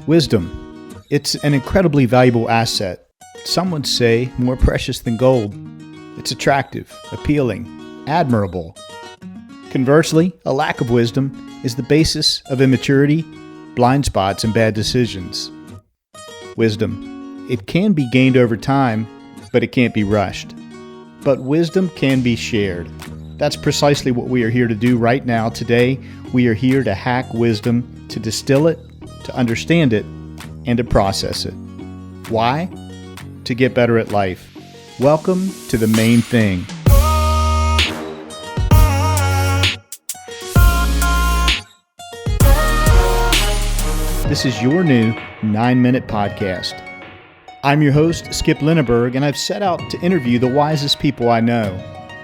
Wisdom. It's an incredibly valuable asset. Some would say more precious than gold. It's attractive, appealing, admirable. Conversely, a lack of wisdom is the basis of immaturity, blind spots, and bad decisions. Wisdom. It can be gained over time, but it can't be rushed. But wisdom can be shared. That's precisely what we are here to do right now. Today, we are here to hack wisdom, to distill it, to understand it, and to process it. Why? To get better at life. Welcome to the main thing. This is your new 9-minute podcast. I'm your host, Skip Linneberg, and I've set out to interview the wisest people I know.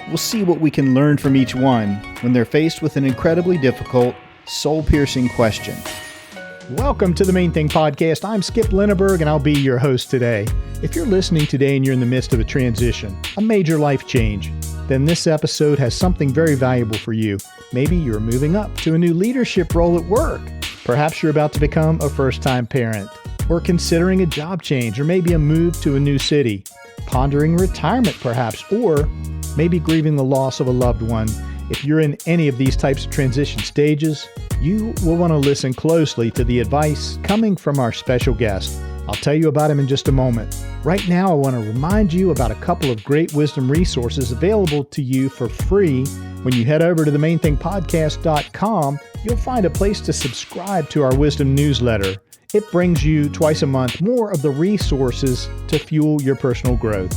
We'll see what we can learn from each one when they're faced with an incredibly difficult, soul-piercing question. Welcome to the Main Thing Podcast. I'm Skip Linneberg, and I'll be your host today. If you're listening today and you're in the midst of a transition, a major life change, then this episode has something very valuable for you. Maybe you're moving up to a new leadership role at work. Perhaps you're about to become a first-time parent, or considering a job change, or maybe a move to a new city, pondering retirement perhaps, or maybe grieving the loss of a loved one. If you're in any of these types of transition stages, you will want to listen closely to the advice coming from our special guest. I'll tell you about him in just a moment. Right now, I want to remind you about a couple of great wisdom resources available to you for free. When you head over to themainthingpodcast.com, you'll find a place to subscribe to our wisdom newsletter. It brings you twice a month more of the resources to fuel your personal growth.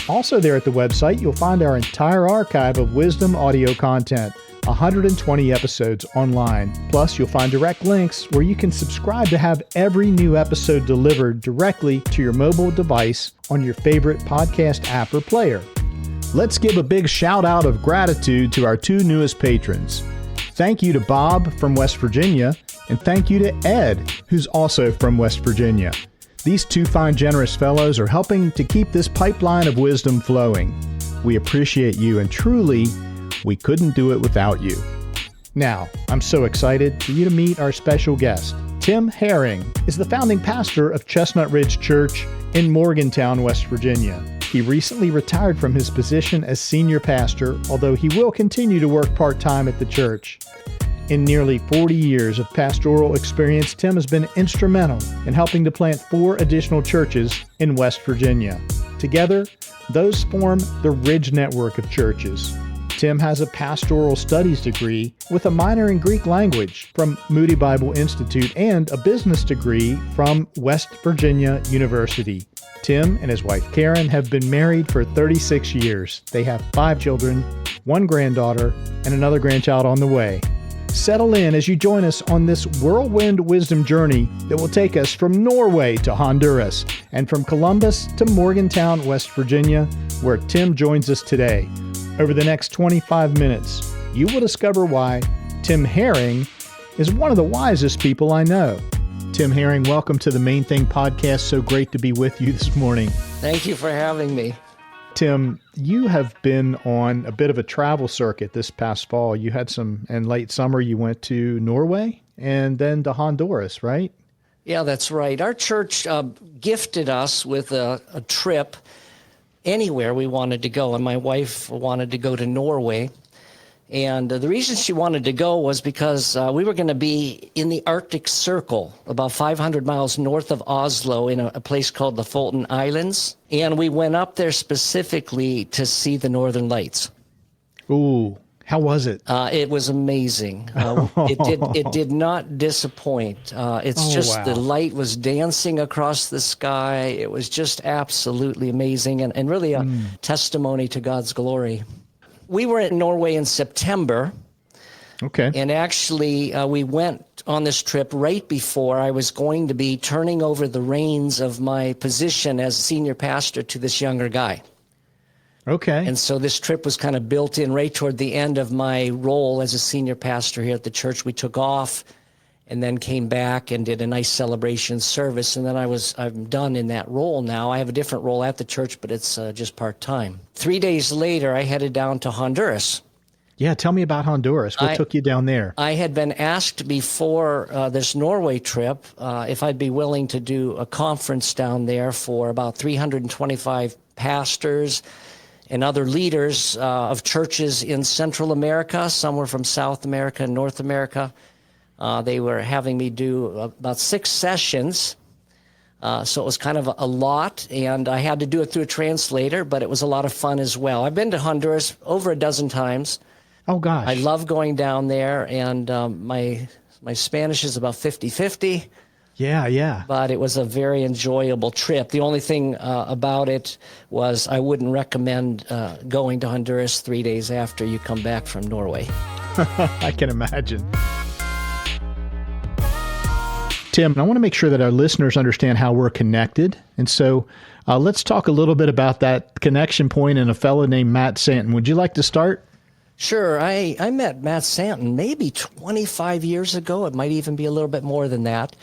Also there at the website, you'll find our entire archive of wisdom audio content, 120 episodes online. Plus, you'll find direct links where you can subscribe to have every new episode delivered directly to your mobile device on your favorite podcast app or player. Let's give a big shout out of gratitude to our two newest patrons. Thank you to Bob from West Virginia, and thank you to Ed, who's also from West Virginia. These two fine, generous fellows are helping to keep this pipeline of wisdom flowing. We appreciate you, and truly, we couldn't do it without you. Now, I'm so excited for you to meet our special guest. Tim Haring is the founding pastor of Chestnut Ridge Church in Morgantown, West Virginia. He recently retired from his position as senior pastor, although he will continue to work part-time at the church. In nearly 40 years of pastoral experience, Tim has been instrumental in helping to plant 4 additional churches in West Virginia. Together, those form the Ridge Network of churches. Tim has a pastoral studies degree with a minor in Greek language from Moody Bible Institute and a business degree from West Virginia University. Tim and his wife Karen have been married for 36 years. They have 5 children, 1 granddaughter, and another grandchild on the way. Settle in as you join us on this whirlwind wisdom journey that will take us from Norway to Honduras and from Columbus to Morgantown, West Virginia, where Tim joins us today. Over the next 25 minutes, you will discover why Tim Haring is one of the wisest people I know. Tim Haring, welcome to the Main Thing Podcast. So great to be with you this morning. Thank you for having me. Tim, you have been on a bit of a travel circuit this past fall. You had in late summer, you went to Norway and then to Honduras, right? Yeah, that's right. Our church gifted us with a trip anywhere we wanted to go, and my wife wanted to go to Norway. And the reason she wanted to go was because we were going to be in the Arctic Circle, about 500 miles north of Oslo, in a place called the Fulton Islands. And we went up there specifically to see the Northern Lights. Ooh, how was it? It was amazing. It did not disappoint. The light was dancing across the sky. It was just absolutely amazing and really a testimony to God's glory. We were in Norway in September. Okay. And actually, we went on this trip right before I was going to be turning over the reins of my position as senior pastor to this younger guy. Okay. And so this trip was kind of built in right toward the end of my role as a senior pastor here at the church. We took off and then came back and did a nice celebration service. And then I'm done in that role now. I have a different role at the church, but it's just part-time. 3 days later, I headed down to Honduras Yeah, tell me about Honduras. What took you down there? I had been asked before this Norway trip if I'd be willing to do a conference down there for about 325 pastors and other leaders of churches in Central America. Some were from South America and North America. They were having me do about 6 sessions. So it was kind of a lot, and I had to do it through a translator, but it was a lot of fun as well. I've been to Honduras over a dozen times. Oh, gosh. I love going down there, and my Spanish is about 50-50. Yeah. But it was a very enjoyable trip. The only thing about it was I wouldn't recommend going to Honduras 3 days after you come back from Norway. I can imagine. Tim, I want to make sure that our listeners understand how we're connected. And so let's talk a little bit about that connection point and a fellow named Matt Santon. Would you like to start? Sure. I met Matt Santon maybe 25 years ago. It might even be a little bit more than that.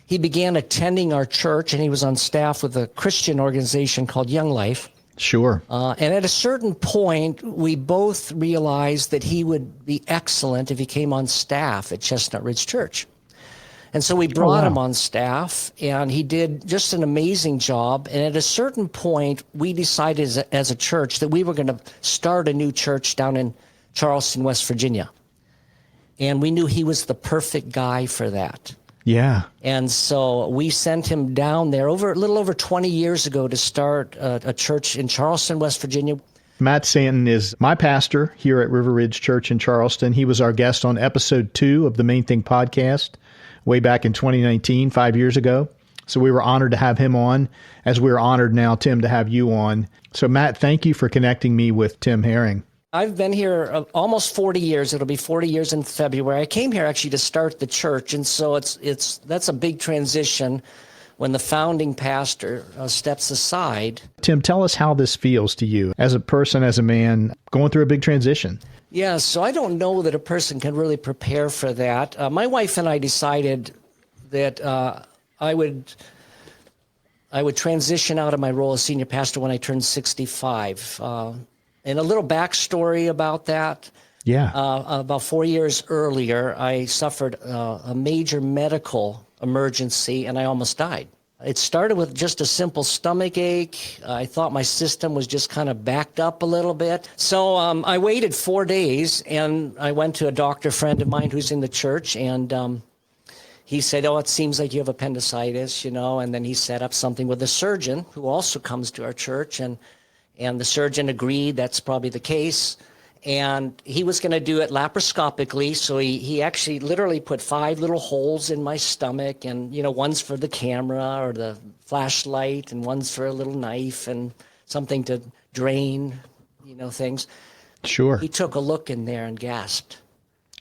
He began attending our church, and he was on staff with a Christian organization called Young Life. Sure. And at a certain point, we both realized that he would be excellent if he came on staff at Chestnut Ridge Church. And so we brought him on staff, and he did just an amazing job. And at a certain point, we decided as a church that we were going to start a new church down in Charleston, West Virginia. And we knew he was the perfect guy for that. Yeah. And so we sent him down there a little over 20 years ago to start a church in Charleston, West Virginia. Matt Santon is my pastor here at River Ridge Church in Charleston. He was our guest on episode 2 of the Main Thing podcast way back in 2019, 5 years ago. So we were honored to have him on, as we're honored now, Tim, to have you on. So Matt, thank you for connecting me with Tim Haring. I've been here almost 40 years. It'll be 40 years in February. I came here actually to start the church, and so that's a big transition when the founding pastor steps aside. Tim, tell us how this feels to you as a person, as a man, going through a big transition. Yeah, so I don't know that a person can really prepare for that. My wife and I decided that I would transition out of my role as senior pastor when I turned 65. And a little backstory about that. Yeah. About 4 years earlier, I suffered a major medical emergency, and I almost died. It started with just a simple stomach ache. I thought my system was just kind of backed up a little bit. So I waited 4 days, and I went to a doctor friend of mine who's in the church, and he said, "Oh, it seems like you have appendicitis, and then he set up something with a surgeon who also comes to our church, and the surgeon agreed that's probably the case. And he was going to do it laparoscopically. So he actually literally put 5 little holes in my stomach, and, one's for the camera or the flashlight, and one's for a little knife and something to drain, things. Sure. He took a look in there and gasped.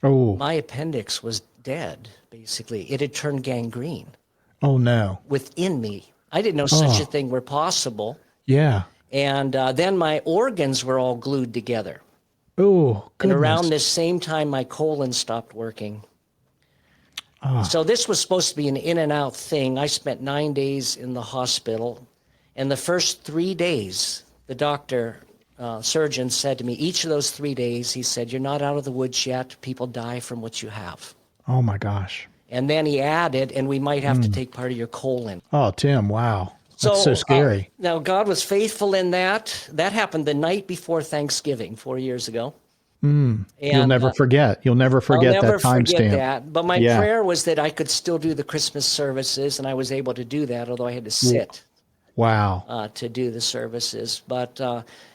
Oh. My appendix was dead, basically. It had turned gangrene. Oh, no. Within me. I didn't know such a thing were possible. Yeah. And then my organs were all glued together. Oh, goodness. And around this same time, my colon stopped working. So this was supposed to be an in and out thing. I spent 9 days in the hospital. And the first 3 days, the doctor, surgeon said to me, each of those 3 days, he said, "You're not out of the woods yet. People die from what you have." Oh, my gosh. And then he added, "And we might have to take part of your colon." Oh, Tim, wow. That's so scary. Now, God was faithful in that. That happened the night before Thanksgiving 4 years ago. And, you'll never forget. You'll never forget that timestamp. That. But my prayer was that I could still do the Christmas services, and I was able to do that, although I had to sit. Wow. To do the services. But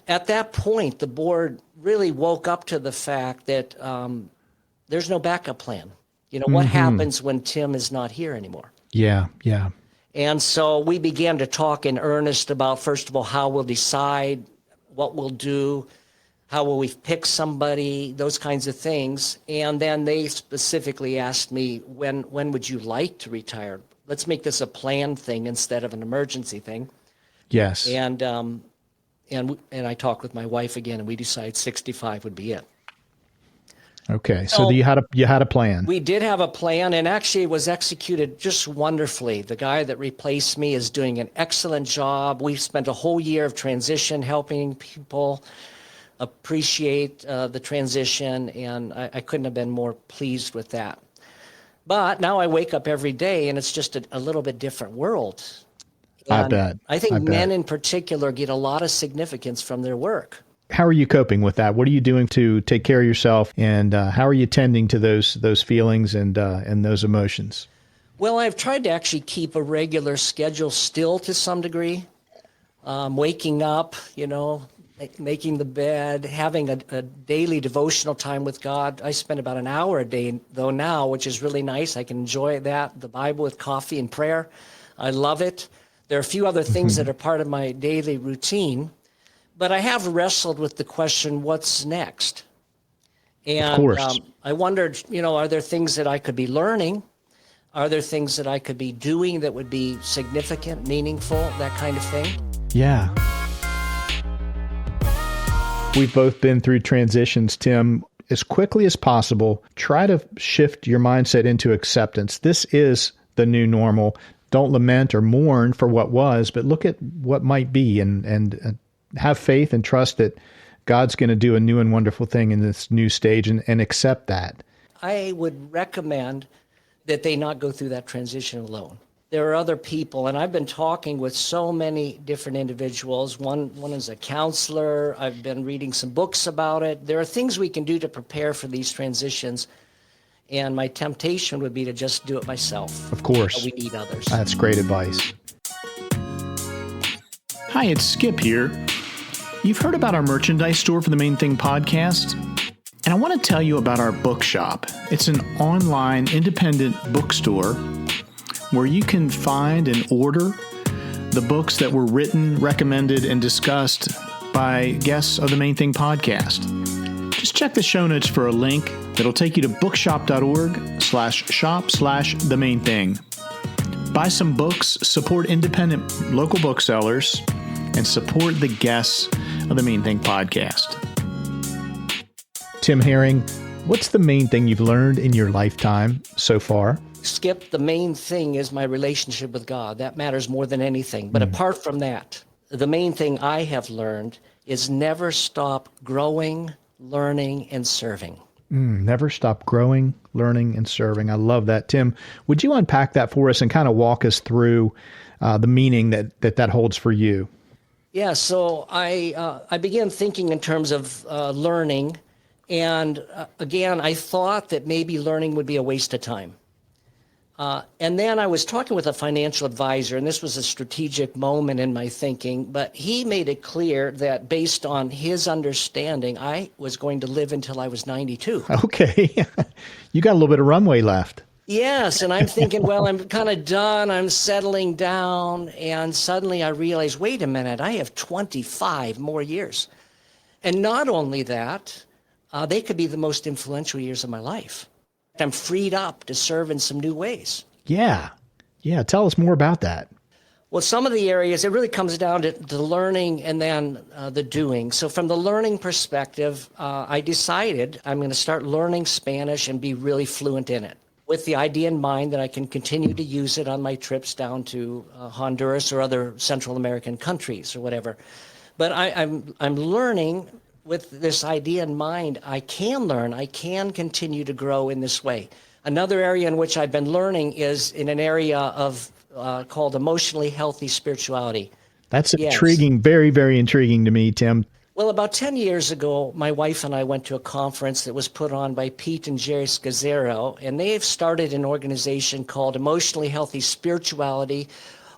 at that point, the board really woke up to the fact that there's no backup plan. What happens when Tim is not here anymore? Yeah. And so we began to talk in earnest about, first of all, how we'll decide, what we'll do, how will we pick somebody, those kinds of things. And then they specifically asked me, when would you like to retire? Let's make this a planned thing instead of an emergency thing. Yes. And I talked with my wife again, and we decided 65 would be it. Okay, so you had a plan. We did have a plan, and actually it was executed just wonderfully. The guy that replaced me is doing an excellent job. We spent a whole year of transition helping people. appreciate the transition, and I couldn't have been more pleased with that. But now I wake up every day, and it's just a little bit different world. I And bet. I think I bet. men in particular get a lot of significance from their work. How are you coping with that? What are you doing to take care of yourself, and how are you tending to those feelings and those emotions? Well, I've tried to actually keep a regular schedule still to some degree. Waking up, making the bed, having a daily devotional time with God. I spend about an hour a day, though, now, which is really nice. I can enjoy that, the Bible with coffee and prayer. I love it. There are a few other things that are part of my daily routine, but I have wrestled with the question, what's next? And Of course. I wondered, are there things that I could be learning? Are there things that I could be doing that would be significant, meaningful, that kind of thing? Yeah. We've both been through transitions, Tim. As quickly as possible, try to shift your mindset into acceptance. This is the new normal. Don't lament or mourn for what was, but look at what might be and have faith and trust that God's going to do a new and wonderful thing in this new stage and accept that. I would recommend that they not go through that transition alone. There are other people, and I've been talking with so many different individuals. One is a counselor. I've been reading some books about it. There are things we can do to prepare for these transitions, and my temptation would be to just do it myself. Of course. We need others. That's great advice. Hi, it's Skip here. You've heard about our merchandise store for the Main Thing podcast, and I want to tell you about our bookshop. It's an online independent bookstore where you can find and order the books that were written, recommended, and discussed by guests of the Main Thing podcast. Just check the show notes for a link that'll take you to bookshop.org/shop/the main thing. Buy some books, support independent local booksellers, and support the guests of the Main Thing podcast. Tim Haring, what's the main thing you've learned in your lifetime so far? Skip, the main thing is my relationship with God. That matters more than anything. But apart from that, the main thing I have learned is never stop growing, learning, and serving. Never stop growing, learning, and serving. I love that. Tim, would you unpack that for us and kind of walk us through the meaning that holds for you? Yeah, so I began thinking in terms of learning. And again, I thought that maybe learning would be a waste of time. And then I was talking with a financial advisor, and this was a strategic moment in my thinking, but he made it clear that based on his understanding, I was going to live until I was 92. Okay. You got a little bit of runway left. Yes, and I'm thinking, well, I'm kind of done. I'm settling down. And suddenly I realized, wait a minute, I have 25 more years. And not only that, they could be the most influential years of my life. I'm freed up to serve in some new ways. Yeah. Tell us more about that. Well, some of the areas, it really comes down to the learning and then the doing. So from the learning perspective, I decided I'm going to start learning Spanish and be really fluent in it, with the idea in mind that I can continue to use it on my trips down to Honduras or other Central American countries or whatever. But I'm learning with this idea in mind. I can learn, I can continue to grow in this way. Another area in which I've been learning is in an area of called emotionally healthy spirituality. That's Yes. intriguing, very, very intriguing to me, Tim. Well, about 10 years ago, my wife and I went to a conference that was put on by Pete and Jerry Scazzero, and they've started an organization called Emotionally Healthy Spirituality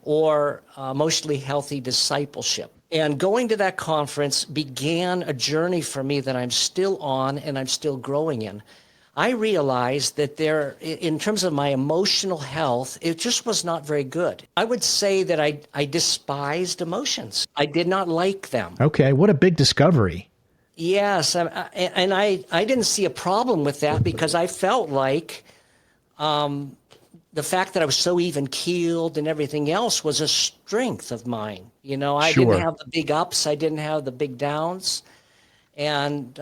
or Emotionally Healthy Discipleship. And going to that conference began a journey for me that I'm still on and I'm still growing in. I realized that in terms of my emotional health, it just was not very good. I would say that I despised emotions. I did not like them. Okay, what a big discovery. Yes, and I didn't see a problem with that because I felt like the fact that I was so even-keeled and everything else was a strength of mine. I Sure. didn't have the big ups, I didn't have the big downs. And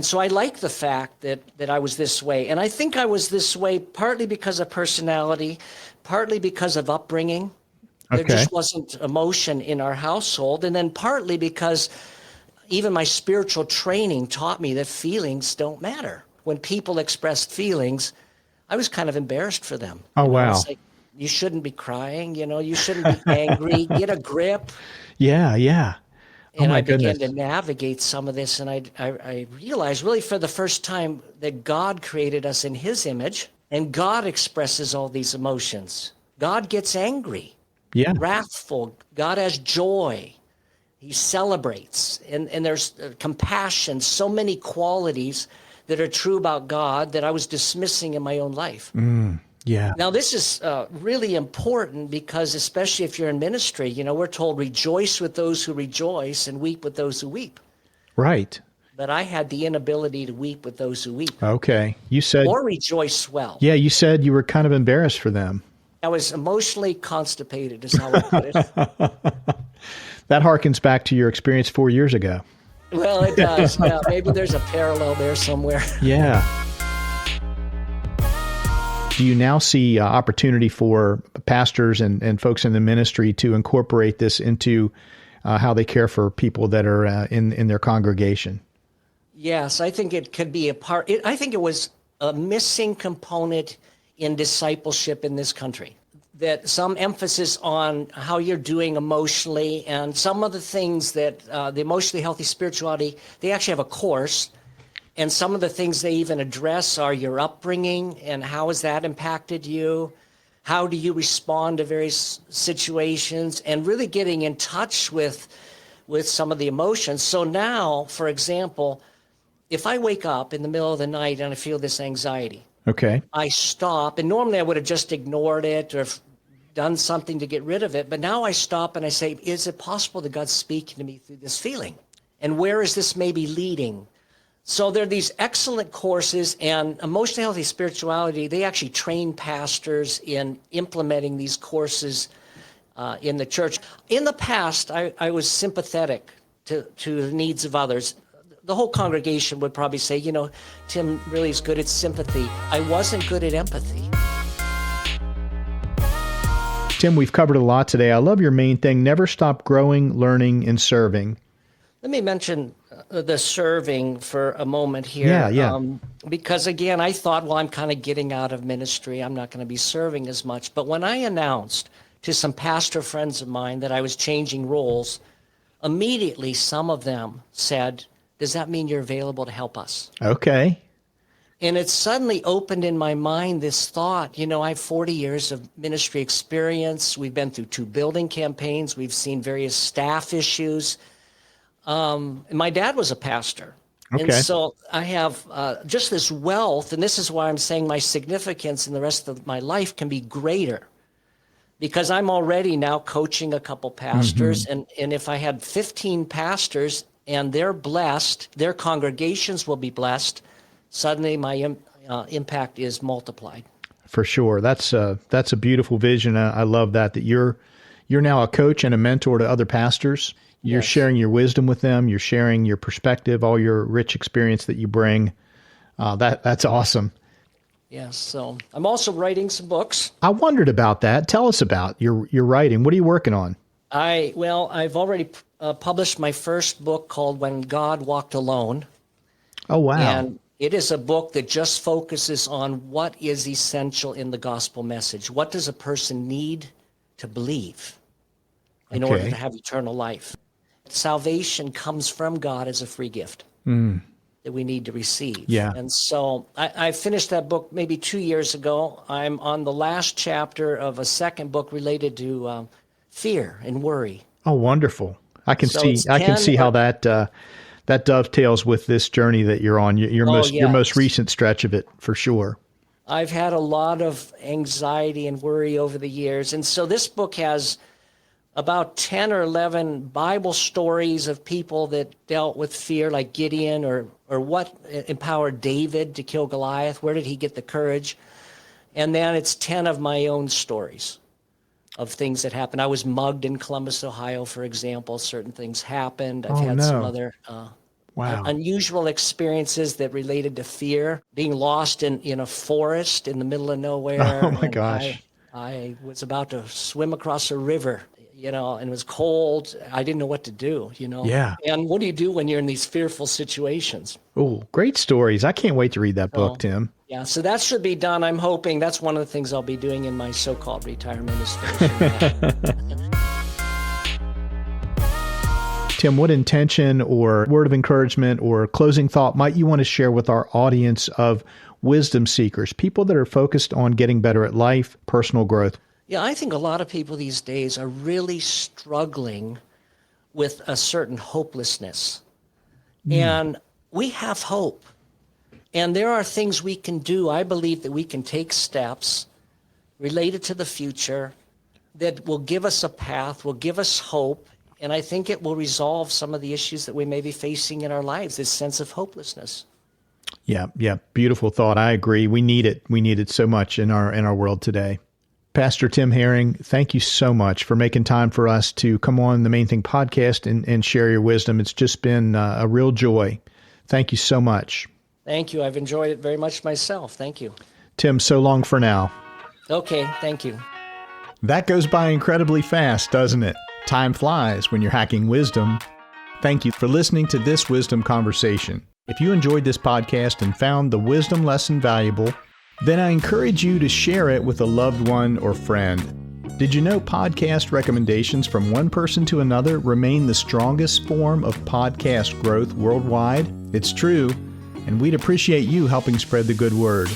so I like the fact that I was this way. And I think I was this way partly because of personality, partly because of upbringing. There Okay. just wasn't emotion in our household. And then partly because even my spiritual training taught me that feelings don't matter. When people expressed feelings, I was kind of embarrassed for them. Oh, wow. It's like, you shouldn't be crying, you shouldn't be angry, get a grip. Yeah, yeah. Oh, And my I began goodness. to navigate some of this, and I realized really for the first time that God created us in his image, and God expresses all these emotions. God gets angry, Yeah. wrathful. God has joy. He celebrates, and there's compassion, so many qualities that are true about God that I was dismissing in my own life. Yeah. Now, this is really important because especially if you're in ministry, we're told rejoice with those who rejoice and weep with those who weep. Right. But I had the inability to weep with those who weep Okay. You said, or rejoice well. yeah, you said you were kind of embarrassed for them. I was emotionally constipated, is how I put it. That harkens back to your experience 4 years ago. Well, it does. Yeah, maybe there's a parallel there somewhere. Yeah. Do you now see opportunity for pastors and folks in the ministry to incorporate this into how they care for people that are in their congregation? Yes, I think it could be a part. I think it was a missing component in discipleship in this country. That some emphasis on how you're doing emotionally and some of the things that the emotionally healthy spirituality, they actually have a course. And some of the things they even address are your upbringing and how has that impacted you? How do you respond to various situations? And really getting in touch with some of the emotions. So now, for example, if I wake up in the middle of the night and I feel this anxiety, Okay. I stop, and normally I would have just ignored it or done something to get rid of it. But now I stop and I say, is it possible that God's speaking to me through this feeling? And where is this maybe leading? So there are these excellent courses, and emotionally healthy spirituality, they actually train pastors in implementing these courses in the church. In the past, I was sympathetic to the needs of others. The whole congregation would probably say, Tim really is good at sympathy. I wasn't good at empathy. Tim, we've covered a lot today. I love your main thing, never stop growing, learning, and serving. Let me mention the serving for a moment here. Yeah. Because again, I thought, well, I'm kind of getting out of ministry. I'm not going to be serving as much. But when I announced to some pastor friends of mine that I was changing roles, immediately some of them said, does that mean you're available to help us? Okay. And it suddenly opened in my mind this thought, I have 40 years of ministry experience. We've been through 2 building campaigns. We've seen various staff issues. And my dad was a pastor. Okay. And so I have just this wealth, and this is why I'm saying my significance in the rest of my life can be greater. Because I'm already now coaching a couple pastors, and if I had 15 pastors and they're blessed, their congregations will be blessed, suddenly my impact is multiplied. For sure. That's a beautiful vision. I love that you're now a coach and a mentor to other pastors. You're Yes. sharing your wisdom with them. You're sharing your perspective, all your rich experience that you bring. That's awesome. Yes, so I'm also writing some books. I wondered about that. Tell us about your writing. What are you working on? I've already published my first book called When God Walked Alone. Oh, wow. And it is a book that just focuses on what is essential in the gospel message. What does a person need to believe in order to have eternal life? Salvation comes from God as a free gift that we need to receive. Yeah. And so I finished that book maybe 2 years ago. I'm on the last chapter of a second book related to fear and worry. Oh, wonderful. I can So see it's I can 10 see how that dovetails with this journey that you're on, your most recent stretch of it, for sure. I've had a lot of anxiety and worry over the years. And so this book has about 10 or 11 Bible stories of people that dealt with fear, like Gideon, or what empowered David to kill Goliath. Where did he get the courage? And then it's 10 of my own stories of things that happened. I was mugged in Columbus, Ohio, for example. Certain things happened. I've had some other unusual experiences that related to fear, being lost in a forest in the middle of nowhere. Oh, my gosh. I was about to swim across a river and it was cold. I didn't know what to do, Yeah. And what do you do when you're in these fearful situations? Oh, great stories. I can't wait to read that book, So, Tim. Yeah, so that should be done. I'm hoping that's one of the things I'll be doing in my so-called retirement administration. Tim, what intention or word of encouragement or closing thought might you want to share with our audience of wisdom seekers, people that are focused on getting better at life, personal growth? Yeah, I think a lot of people these days are really struggling with a certain hopelessness. And we have hope. And there are things we can do. I believe that we can take steps related to the future that will give us a path, will give us hope. And I think it will resolve some of the issues that we may be facing in our lives, this sense of hopelessness. Yeah. Beautiful thought. I agree. We need it. We need it so much in our world today. Pastor Tim Haring, thank you so much for making time for us to come on the Main Thing podcast and share your wisdom. It's just been a real joy. Thank you so much. Thank you. I've enjoyed it very much myself. Thank you. Tim, so long for now. Okay. Thank you. That goes by incredibly fast, doesn't it? Time flies when you're hacking wisdom. Thank you for listening to this wisdom conversation. If you enjoyed this podcast and found the wisdom lesson valuable, then I encourage you to share it with a loved one or friend. Did you know podcast recommendations from one person to another remain the strongest form of podcast growth worldwide? It's true, and we'd appreciate you helping spread the good word.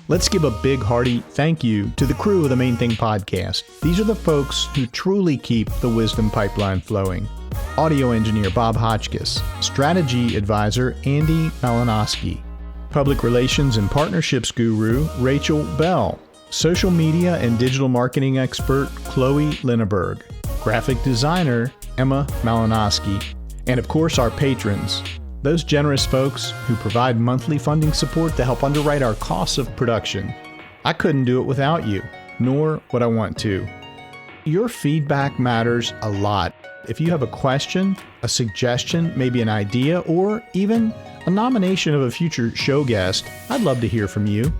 Let's give a big hearty thank you to the crew of the Main Thing podcast. These are the folks who truly keep the wisdom pipeline flowing. Audio engineer Bob Hotchkiss, strategy advisor Andy Malinowski, public relations and partnerships guru Rachel Bell, social media and digital marketing expert Chloe Linneberg, graphic designer Emma Malinowski, and of course our patrons, those generous folks who provide monthly funding support to help underwrite our costs of production. I couldn't do it without you, nor would I want to. Your feedback matters a lot. If you have a question, a suggestion, maybe an idea, or even a nomination of a future show guest, I'd love to hear from you.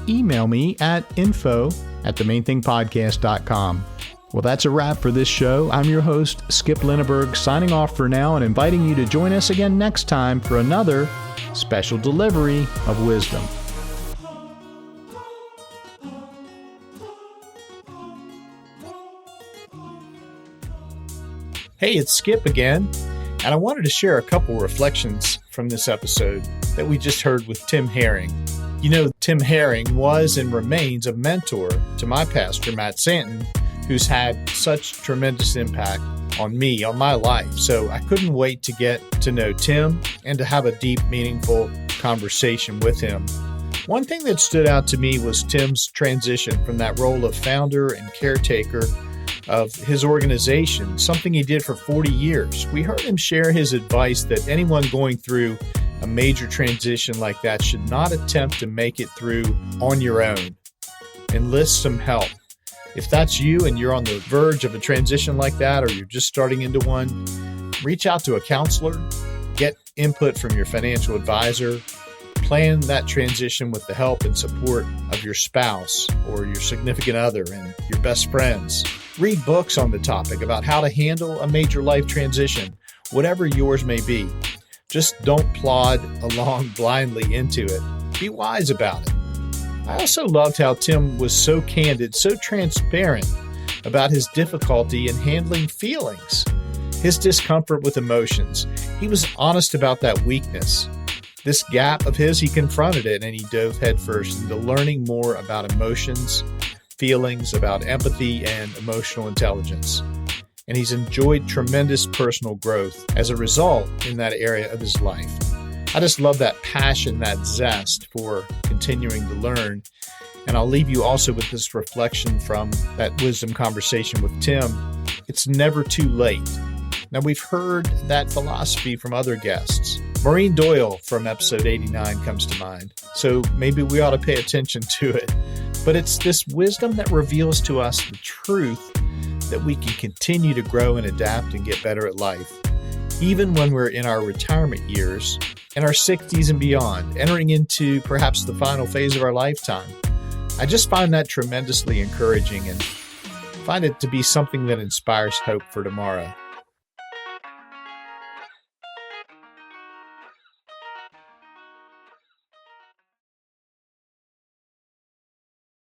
Email me at info@themainthingpodcast.com. Well, that's a wrap for this show. I'm your host, Skip Linneberg, signing off for now and inviting you to join us again next time for another special delivery of wisdom. Hey, it's Skip again, and I wanted to share a couple reflections from this episode that we just heard with Tim Haring. You know, Tim Haring was and remains a mentor to my pastor, Matt Santon, who's had such tremendous impact on me, on my life. So I couldn't wait to get to know Tim and to have a deep, meaningful conversation with him. One thing that stood out to me was Tim's transition from that role of founder and caretaker of his organization, something he did for 40 years. We heard him share his advice that anyone going through a major transition like that should not attempt to make it through on your own. Enlist some help. If that's you and you're on the verge of a transition like that, or you're just starting into one, reach out to a counselor, get input from your financial advisor, plan that transition with the help and support of your spouse or your significant other and your best friends. Read books on the topic about how to handle a major life transition, whatever yours may be. Just don't plod along blindly into it. Be wise about it. I also loved how Tim was so candid, so transparent about his difficulty in handling feelings, his discomfort with emotions. He was honest about that weakness. This gap of his, he confronted it and he dove headfirst into learning more about emotions, feelings, about empathy and emotional intelligence. And he's enjoyed tremendous personal growth as a result in that area of his life. I just love that passion, that zest for continuing to learn. And I'll leave you also with this reflection from that wisdom conversation with Tim. It's never too late. Now, we've heard that philosophy from other guests. Maureen Doyle from episode 89 comes to mind. So maybe we ought to pay attention to it. But it's this wisdom that reveals to us the truth that we can continue to grow and adapt and get better at life, even when we're in our retirement years, in our 60s and beyond, entering into perhaps the final phase of our lifetime. I just find that tremendously encouraging, and Find it to be something that inspires hope for tomorrow.